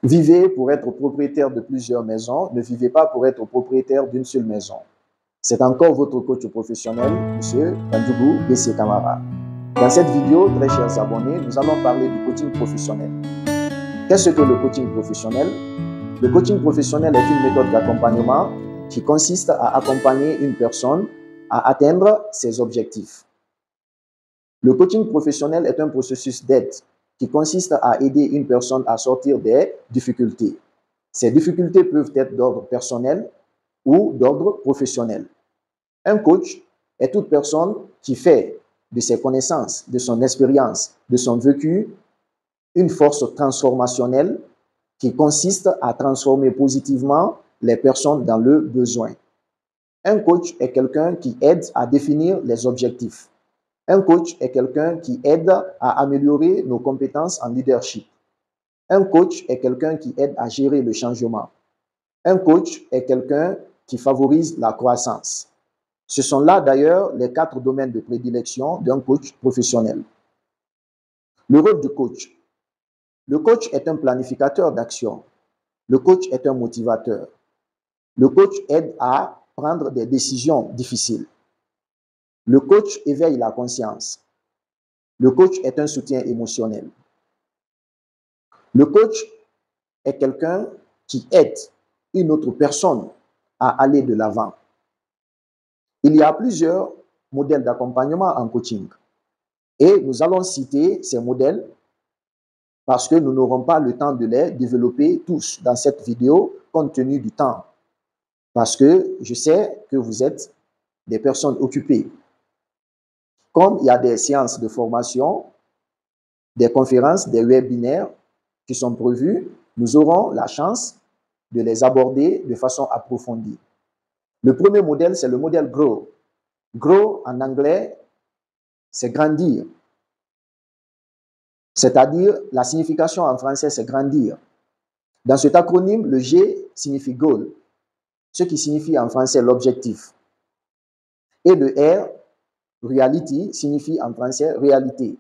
Vivez pour être propriétaire de plusieurs maisons, ne vivez pas pour être propriétaire d'une seule maison. C'est encore votre coach professionnel, M. Bandougou B.C. Camara. Dans cette vidéo, très chers abonnés, nous allons parler du coaching professionnel. Qu'est-ce que le coaching professionnel? Le coaching professionnel est une méthode d'accompagnement qui consiste à accompagner une personne à atteindre ses objectifs. Le coaching professionnel est un processus d'aide qui consiste à aider une personne à sortir des difficultés. Ces difficultés peuvent être d'ordre personnel ou d'ordre professionnel. Un coach est toute personne qui fait de ses connaissances, de son expérience, de son vécu, une force transformationnelle qui consiste à transformer positivement les personnes dans le besoin. Un coach est quelqu'un qui aide à définir les objectifs. Un coach est quelqu'un qui aide à améliorer nos compétences en leadership. Un coach est quelqu'un qui aide à gérer le changement. Un coach est quelqu'un qui favorise la croissance. Ce sont là d'ailleurs les 4 domaines de prédilection d'un coach professionnel. Le rôle du coach. Le coach est un planificateur d'action. Le coach est un motivateur. Le coach aide à prendre des décisions difficiles. Le coach éveille la conscience. Le coach est un soutien émotionnel. Le coach est quelqu'un qui aide une autre personne à aller de l'avant. Il y a plusieurs modèles d'accompagnement en coaching. Et nous allons citer ces modèles parce que nous n'aurons pas le temps de les développer tous dans cette vidéo compte tenu du temps. Parce que je sais que vous êtes des personnes occupées. Comme il y a des séances de formation, des conférences, des webinaires qui sont prévus, nous aurons la chance de les aborder de façon approfondie. Le premier modèle, c'est le modèle GROW. GROW, en anglais, c'est grandir. C'est-à-dire, la signification en français, c'est grandir. Dans cet acronyme, le G signifie goal, ce qui signifie en français l'objectif. Et le R, reality, signifie en français réalité.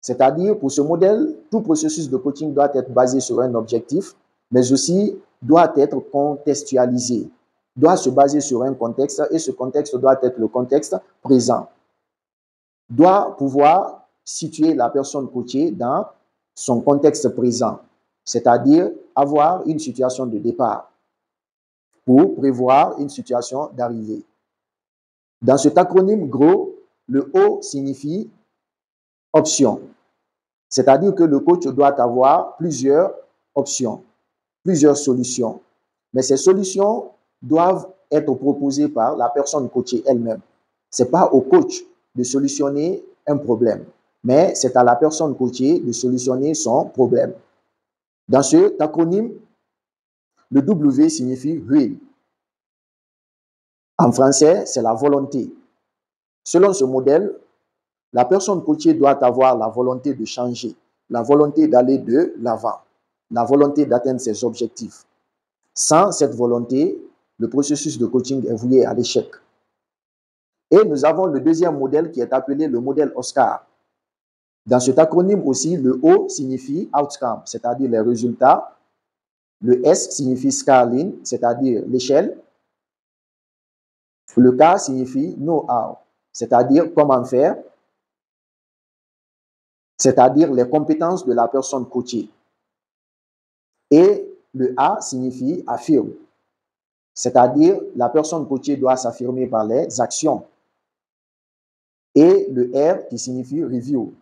C'est-à-dire, pour ce modèle, tout processus de coaching doit être basé sur un objectif, mais aussi doit être contextualisé, doit se baser sur un contexte, et ce contexte doit être le contexte présent. Doit pouvoir situer la personne coachée dans son contexte présent, c'est-à-dire avoir une situation de départ pour prévoir une situation d'arrivée. Dans cet acronyme GROW, le O signifie option. C'est-à-dire que le coach doit avoir plusieurs options, plusieurs solutions. Mais ces solutions doivent être proposées par la personne coachée elle-même. Ce n'est pas au coach de solutionner un problème, mais c'est à la personne coachée de solutionner son problème. Dans cet acronyme, le W signifie will. En français, c'est la volonté. Selon ce modèle, la personne coachée doit avoir la volonté de changer, la volonté d'aller de l'avant, la volonté d'atteindre ses objectifs. Sans cette volonté, le processus de coaching est voué à l'échec. Et nous avons le deuxième modèle qui est appelé le modèle OSCAR. Dans cet acronyme aussi, le O signifie outcome, c'est-à-dire les résultats. Le S signifie scaling, c'est-à-dire l'échelle. Le K signifie know-how, c'est-à-dire comment faire, c'est-à-dire les compétences de la personne coachée. Et le A signifie affirme, c'est-à-dire la personne coachée doit s'affirmer par les actions. Et le R qui signifie review.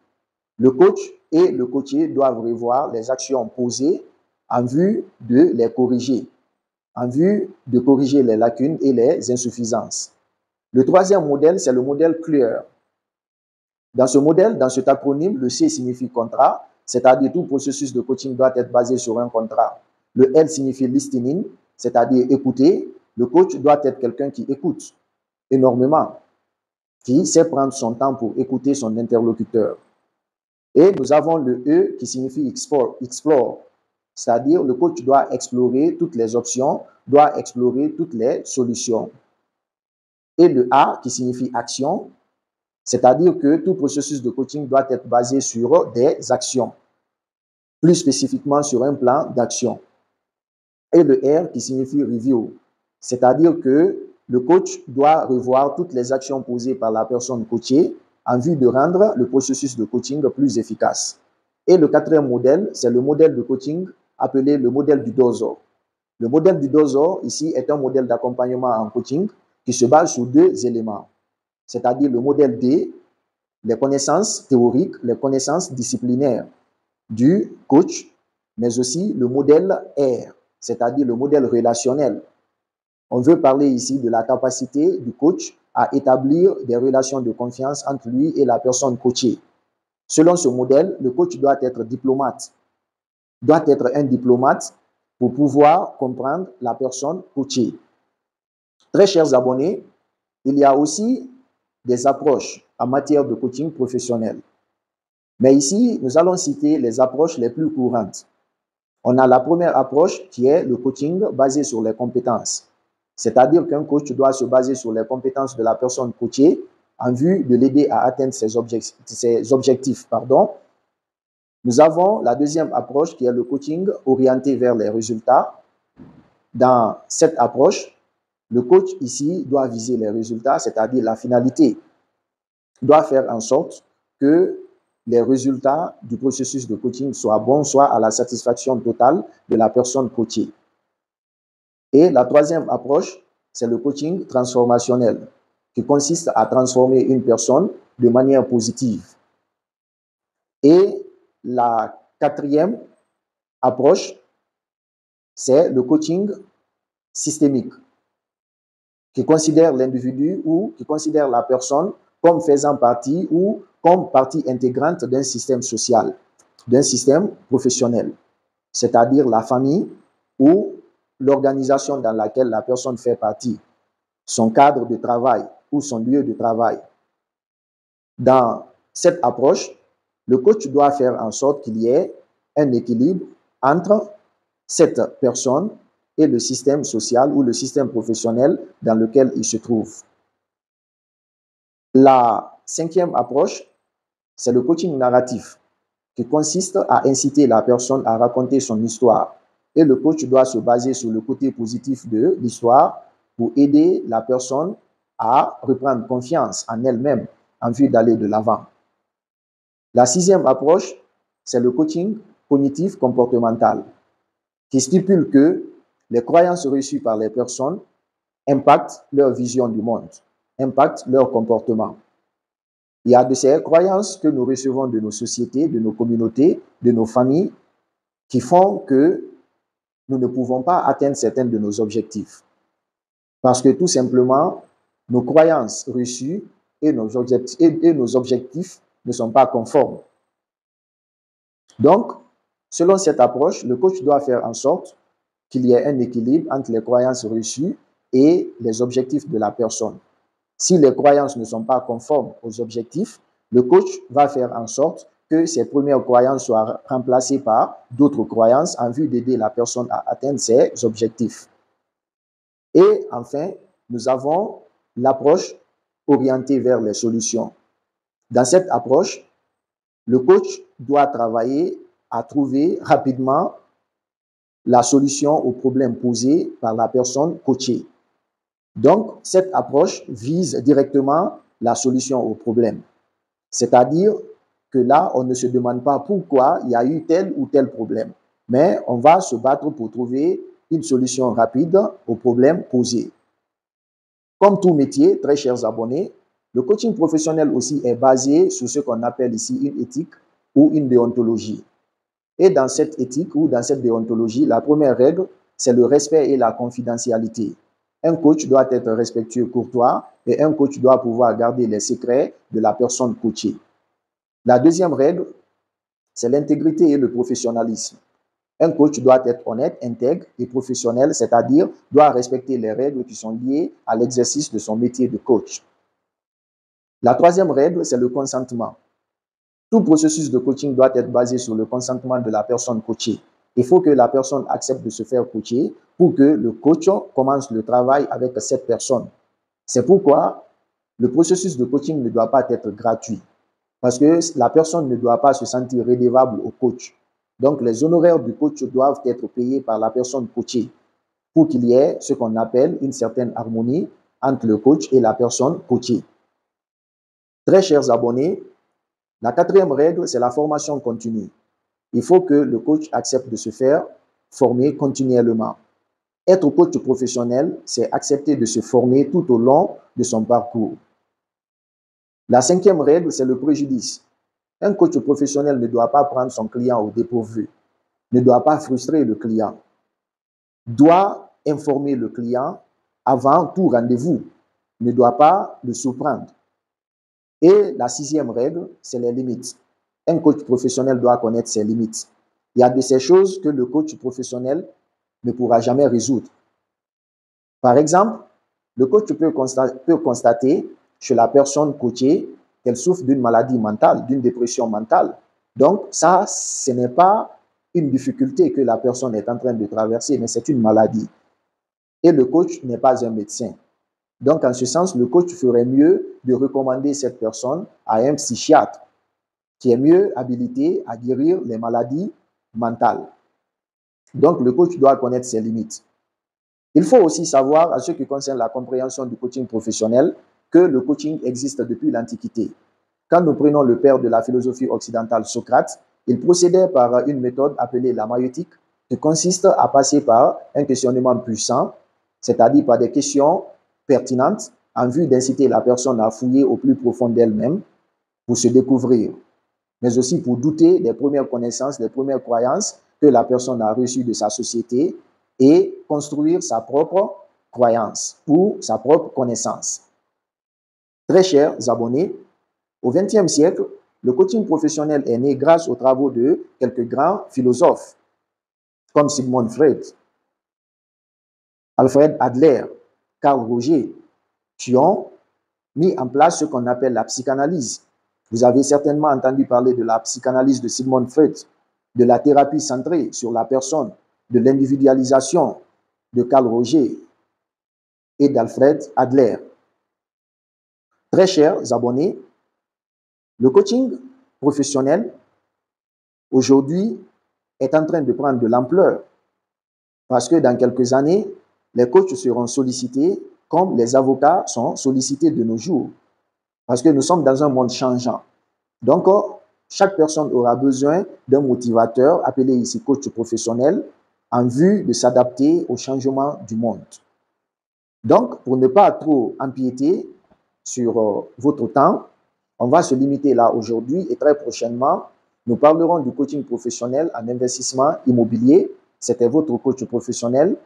Le coach et le coaché doivent revoir les actions posées en vue de les corriger, en vue de corriger les lacunes et les insuffisances. Le troisième modèle, c'est le modèle CLEAR. Dans ce modèle, dans cet acronyme, le C signifie contrat, c'est-à-dire tout processus de coaching doit être basé sur un contrat. Le L signifie listening, c'est-à-dire écouter. Le coach doit être quelqu'un qui écoute énormément, qui sait prendre son temps pour écouter son interlocuteur. Et nous avons le E qui signifie explore, c'est-à-dire le coach doit explorer toutes les options, doit explorer toutes les solutions. Et le A qui signifie action, c'est-à-dire que tout processus de coaching doit être basé sur des actions. plus spécifiquement sur un plan d'action. Et le R qui signifie review, c'est-à-dire que le coach doit revoir toutes les actions posées par la personne coachée en vue de rendre le processus de coaching plus efficace. Et le quatrième modèle, c'est le modèle de coaching appelé le modèle du Dozo. Le modèle du Dozo, ici, est un modèle d'accompagnement en coaching qui se base sur deux éléments, c'est-à-dire le modèle D, les connaissances théoriques, les connaissances disciplinaires du coach, mais aussi le modèle R, c'est-à-dire le modèle relationnel. On veut parler ici de la capacité du coach à établir des relations de confiance entre lui et la personne coachée. Selon ce modèle, le coach doit être diplomate, doit être un diplomate pour pouvoir comprendre la personne coachée. Très chers abonnés, il y a aussi des approches en matière de coaching professionnel. Mais ici, nous allons citer les approches les plus courantes. On a la première approche qui est le coaching basé sur les compétences. C'est-à-dire qu'un coach doit se baser sur les compétences de la personne coachée en vue de l'aider à atteindre ses objectifs. Nous avons la deuxième approche qui est le coaching orienté vers les résultats. Dans cette approche, le coach ici doit viser les résultats, c'est-à-dire la finalité, doit faire en sorte que les résultats du processus de coaching soient bons, soit à la satisfaction totale de la personne coachée. Et la troisième approche, c'est le coaching transformationnel, qui consiste à transformer une personne de manière positive. Et la quatrième approche, c'est le coaching systémique, qui considère l'individu ou qui considère la personne comme faisant partie ou comme partie intégrante d'un système social, d'un système professionnel, c'est-à-dire la famille ou l'organisation dans laquelle la personne fait partie, son cadre de travail ou son lieu de travail. Dans cette approche, le coach doit faire en sorte qu'il y ait un équilibre entre cette personne et le système social ou le système professionnel dans lequel il se trouve. La cinquième approche, c'est le coaching narratif, qui consiste à inciter la personne à raconter son histoire. Et le coach doit se baser sur le côté positif de l'histoire pour aider la personne à reprendre confiance en elle-même en vue d'aller de l'avant. La sixième approche, c'est le coaching cognitif comportemental, qui stipule que les croyances reçues par les personnes impactent leur vision du monde, impactent leur comportement. Il y a de ces croyances que nous recevons de nos sociétés, de nos communautés, de nos familles, qui font que nous ne pouvons pas atteindre certains de nos objectifs. Parce que tout simplement, nos croyances reçues et nos objectifs ne sont pas conformes. Donc, selon cette approche, le coach doit faire en sorte qu'il y ait un équilibre entre les croyances reçues et les objectifs de la personne. Si les croyances ne sont pas conformes aux objectifs, le coach va faire en sorte que ces premières croyances soient remplacées par d'autres croyances en vue d'aider la personne à atteindre ses objectifs. Et enfin, nous avons l'approche orientée vers les solutions. Dans cette approche, le coach doit travailler à trouver rapidement la solution aux problèmes posés par la personne coachée. Donc, cette approche vise directement la solution au problème. C'est-à-dire que là, on ne se demande pas pourquoi il y a eu tel ou tel problème, mais on va se battre pour trouver une solution rapide au problème posé. Comme tout métier, très chers abonnés, le coaching professionnel aussi est basé sur ce qu'on appelle ici une éthique ou une déontologie. Et dans cette éthique ou dans cette déontologie, la première règle, c'est le respect et la confidentialité. Un coach doit être respectueux, courtois, et un coach doit pouvoir garder les secrets de la personne coachée. La deuxième règle, c'est l'intégrité et le professionnalisme. Un coach doit être honnête, intègre et professionnel, c'est-à-dire doit respecter les règles qui sont liées à l'exercice de son métier de coach. La troisième règle, c'est le consentement. Tout processus de coaching doit être basé sur le consentement de la personne coachée. Il faut que la personne accepte de se faire coacher pour que le coach commence le travail avec cette personne. C'est pourquoi le processus de coaching ne doit pas être gratuit, parce que la personne ne doit pas se sentir redevable au coach. Donc, les honoraires du coach doivent être payés par la personne coachée pour qu'il y ait ce qu'on appelle une certaine harmonie entre le coach et la personne coachée. Très chers abonnés, la quatrième règle, c'est la formation continue. Il faut que le coach accepte de se faire former continuellement. Être coach professionnel, c'est accepter de se former tout au long de son parcours. La cinquième règle, c'est le préjudice. Un coach professionnel ne doit pas prendre son client au dépourvu, ne doit pas frustrer le client, doit informer le client avant tout rendez-vous, ne doit pas le surprendre. Et la sixième règle, c'est les limites. Un coach professionnel doit connaître ses limites. Il y a de ces choses que le coach professionnel ne pourra jamais résoudre. Par exemple, le coach peut constater chez la personne coachée qu'elle souffre d'une maladie mentale, d'une dépression mentale. Donc, ça, ce n'est pas une difficulté que la personne est en train de traverser, mais c'est une maladie. Et le coach n'est pas un médecin. Donc, en ce sens, le coach ferait mieux de recommander cette personne à un psychiatre qui est mieux habilité à guérir les maladies mentales. Donc, le coach doit connaître ses limites. Il faut aussi savoir, en ce qui concerne la compréhension du coaching professionnel, que le coaching existe depuis l'Antiquité. Quand nous prenons le père de la philosophie occidentale, Socrate, il procédait par une méthode appelée la maïeutique, qui consiste à passer par un questionnement puissant, c'est-à-dire par des questions pertinentes, en vue d'inciter la personne à fouiller au plus profond d'elle-même pour se découvrir, mais aussi pour douter des premières connaissances, des premières croyances que la personne a reçues de sa société et construire sa propre croyance ou sa propre connaissance. Très chers abonnés, au XXe siècle, le coaching professionnel est né grâce aux travaux de quelques grands philosophes comme Sigmund Freud, Alfred Adler, Carl Rogers, qui ont mis en place ce qu'on appelle la psychanalyse. Vous avez certainement entendu parler de la psychanalyse de Sigmund Freud, de la thérapie centrée sur la personne, de l'individualisation de Carl Rogers et d'Alfred Adler. Très chers abonnés, le coaching professionnel aujourd'hui est en train de prendre de l'ampleur parce que dans quelques années, les coachs seront sollicités comme les avocats sont sollicités de nos jours parce que nous sommes dans un monde changeant. Donc, chaque personne aura besoin d'un motivateur, appelé ici coach professionnel, en vue de s'adapter au changement du monde. Donc, pour ne pas trop empiéter sur votre temps, on va se limiter là aujourd'hui et très prochainement, nous parlerons du coaching professionnel en investissement immobilier. C'était votre coach professionnel,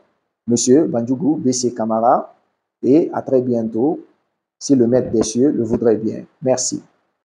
M. Bandjougou B.C. Camara, et à très bientôt, si le maître des cieux le voudrait bien. Merci.